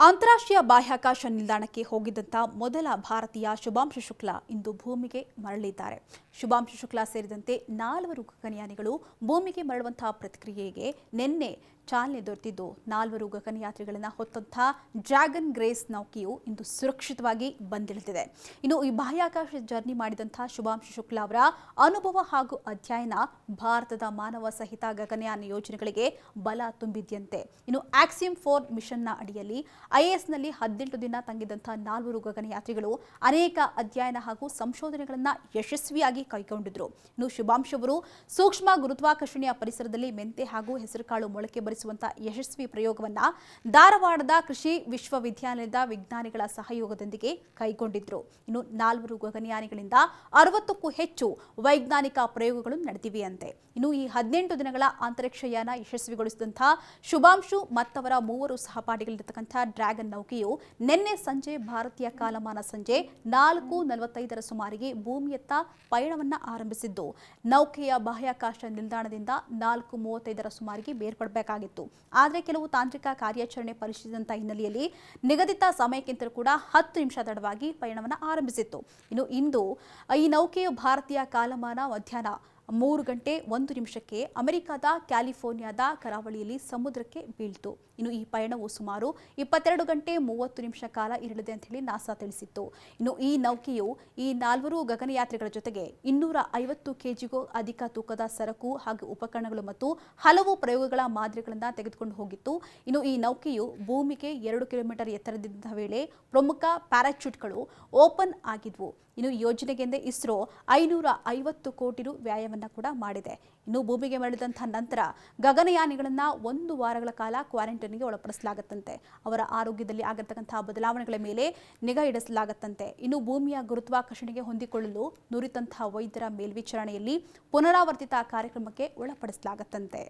ಅಂತಾರಾಷ್ಟ್ರೀಯ ಬಾಹ್ಯಾಕಾಶ ನಿಲ್ದಾಣಕ್ಕೆ ಹೋಗಿದ್ದಂಥ ಮೊದಲ ಭಾರತೀಯ ಶುಭಾಂಶು ಶುಕ್ಲಾ ಇಂದು ಭೂಮಿಗೆ ಮರಳಿದ್ದಾರೆ. ಶುಭಾಂಶು ಶುಕ್ಲಾ ಸೇರಿದಂತೆ 4 ಗಗನಯಾನಿಗಳು ಭೂಮಿಗೆ ಮರಳುವಂತಹ ಪ್ರಕ್ರಿಯೆಗೆ ನಿನ್ನೆ ಚಾಲನೆ ದೊರೆತಿದ್ದು 4 ಗಗನಯಾತ್ರಿಗಳನ್ನು ಹೊತ್ತಂಥ ಡ್ರ್ಯಾಗನ್ ಗ್ರೇಸ್ ನೌಕೆಯು ಇಂದು ಸುರಕ್ಷಿತವಾಗಿ ಬಂದಿಳಿದಿದೆ. ಇನ್ನು ಈ ಬಾಹ್ಯಾಕಾಶ ಜರ್ನಿ ಮಾಡಿದಂಥ ಶುಭಾಂಶು ಶುಕ್ಲಾ ಅವರ ಅನುಭವ ಹಾಗೂ ಅಧ್ಯಯನ ಭಾರತದ ಮಾನವ ಸಹಿತ ಗಗನಯಾನ ಯೋಜನೆಗಳಿಗೆ ಬಲ ತುಂಬಿದ್ಯಂತೆ. ಇನ್ನು ಆಕ್ಸಿಯಂ 4 ಮಿಷನ್ನ ಅಡಿಯಲ್ಲಿ ಐಎಸ್ನಲ್ಲಿ 18 ದಿನ ತಂಗಿದಂಥ 4 ಗಗನಯಾತ್ರಿಗಳು ಅನೇಕ ಅಧ್ಯಯನ ಹಾಗೂ ಸಂಶೋಧನೆಗಳನ್ನು ಯಶಸ್ವಿಯಾಗಿ ಕೈಗೊಂಡಿದ್ರು. ಇನ್ನು ಶುಭಾಂಶು ಅವರು ಸೂಕ್ಷ್ಮ ಗುರುತ್ವಾಕರ್ಷಣೆಯ ಪರಿಸರದಲ್ಲಿ ಮೆಂತೆ ಹಾಗೂ ಹೆಸರುಕಾಳು ಮೊಳಕೆ ಬರಿಸುವಂತ ಯಶಸ್ವಿ ಪ್ರಯೋಗವನ್ನ ಧಾರವಾಡದ ಕೃಷಿ ವಿಶ್ವವಿದ್ಯಾಲಯದ ವಿಜ್ಞಾನಿಗಳ ಸಹಯೋಗದೊಂದಿಗೆ ಕೈಗೊಂಡಿದ್ರು. ಇನ್ನು 4 ಗಗನಯಾನಿಗಳಿಂದ 60ಕ್ಕೂ ಹೆಚ್ಚು ವೈಜ್ಞಾನಿಕ ಪ್ರಯೋಗಗಳು ನಡೆದಿವೆಯಂತೆ. ಇನ್ನು ಈ 18 ದಿನಗಳ ಅಂತರಿಕ್ಷಯಾನ ಯಶಸ್ವಿಗೊಳಿಸಿದಂತಹ ಶುಭಾಂಶು ಮತ್ತವರ 3 ಸಹಪಾಠಿಗಳಿರತಕ್ಕಂಥ ಡ್ರ್ಯಾಗನ್ ನೌಕೆಯು ನಿನ್ನೆ ಸಂಜೆ ಭಾರತೀಯ ಕಾಲಮಾನ ಸಂಜೆ 4:45 ಸುಮಾರಿಗೆ ಭೂಮಿಯತ್ತ ಪಯಣವನ್ನು ಆರಂಭಿಸಿದ್ದು, ನೌಕೆಯ ಬಾಹ್ಯಾಕಾಶ ನಿಲ್ದಾಣದಿಂದ 4:35 ಸುಮಾರಿಗೆ ಬೇರ್ಪಡಬೇಕಾಗಿತ್ತು. ಆದರೆ ಕೆಲವು ತಾಂತ್ರಿಕ ಕಾರ್ಯಾಚರಣೆ ಪರಿಶೀಲಿಸಿದಂಥ ಹಿನ್ನೆಲೆಯಲ್ಲಿ ನಿಗದಿತ ಸಮಯಕ್ಕಿಂತಲೂ ಕೂಡ 10 ನಿಮಿಷ ತಡವಾಗಿ ಪಯಣವನ್ನು ಆರಂಭಿಸಿತ್ತು. ಇನ್ನು ಇಂದು ಈ ನೌಕೆಯು ಭಾರತೀಯ ಕಾಲಮಾನ ಮಧ್ಯಾಹ್ನ 3 ಗಂಟೆ 1 ನಿಮಿಷಕ್ಕೆ ಅಮೆರಿಕದ ಕ್ಯಾಲಿಫೋರ್ನಿಯಾದ ಕರಾವಳಿಯಲ್ಲಿ ಸಮುದ್ರಕ್ಕೆ ಬೀಳ್ತು. ಇನ್ನು ಈ ಪಯಣವು ಸುಮಾರು 22 ಗಂಟೆ 30 ನಿಮಿಷ ಕಾಲ ಇರಲಿದೆ ಅಂತ ಹೇಳಿ ನಾಸಾ ತಿಳಿಸಿತ್ತು. ಇನ್ನು ಈ ನೌಕೆಯು ಈ 4 ಗಗನಯಾತ್ರಿಗಳ ಜೊತೆಗೆ 250 ಕೆಜಿಗೂ ಅಧಿಕ ತೂಕದ ಸರಕು ಹಾಗೂ ಉಪಕರಣಗಳು ಮತ್ತು ಹಲವು ಪ್ರಯೋಗಗಳ ಮಾದರಿಗಳನ್ನು ತೆಗೆದುಕೊಂಡು ಹೋಗಿತ್ತು. ಇನ್ನು ಈ ನೌಕೆಯು ಭೂಮಿಗೆ 2 ಕಿಲೋಮೀಟರ್ ಎತ್ತರದಿದ್ದ ವೇಳೆ ಪ್ರಮುಖ ಪ್ಯಾರಾಚೂಟ್ಗಳು ಓಪನ್ ಆಗಿದ್ವು. ಇನ್ನು ಯೋಜನೆಗೆಂದೇ ಇಸ್ರೋ 550 ಕೋಟಿ ರು ವ್ಯಯವನ್ನು ಕೂಡ ಮಾಡಿದೆ. ಇನ್ನು ಭೂಮಿಗೆ ಮರಳಿದಂತಹ ನಂತರ ಗಗನಯಾನಿಗಳನ್ನು 1 ವಾರಗಳ ಕಾಲ ಕ್ವಾರಂಟೈನ್ಗೆ ಒಳಪಡಿಸಲಾಗುತ್ತಂತೆ. ಅವರ ಆರೋಗ್ಯದಲ್ಲಿ ಆಗಿರತಕ್ಕಂತಹ ಬದಲಾವಣೆಗಳ ಮೇಲೆ ನಿಗಾ ಇಡಿಸಲಾಗುತ್ತಂತೆ. ಇನ್ನು ಭೂಮಿಯ ಗುರುತ್ವಾಕರ್ಷಣೆಗೆ ಹೊಂದಿಕೊಳ್ಳಲು ನುರಿತಂತಹ ವೈದ್ಯರ ಮೇಲ್ವಿಚಾರಣೆಯಲ್ಲಿ ಪುನರಾವರ್ತಿತ ಕಾರ್ಯಕ್ರಮಕ್ಕೆ ಒಳಪಡಿಸಲಾಗುತ್ತಂತೆ.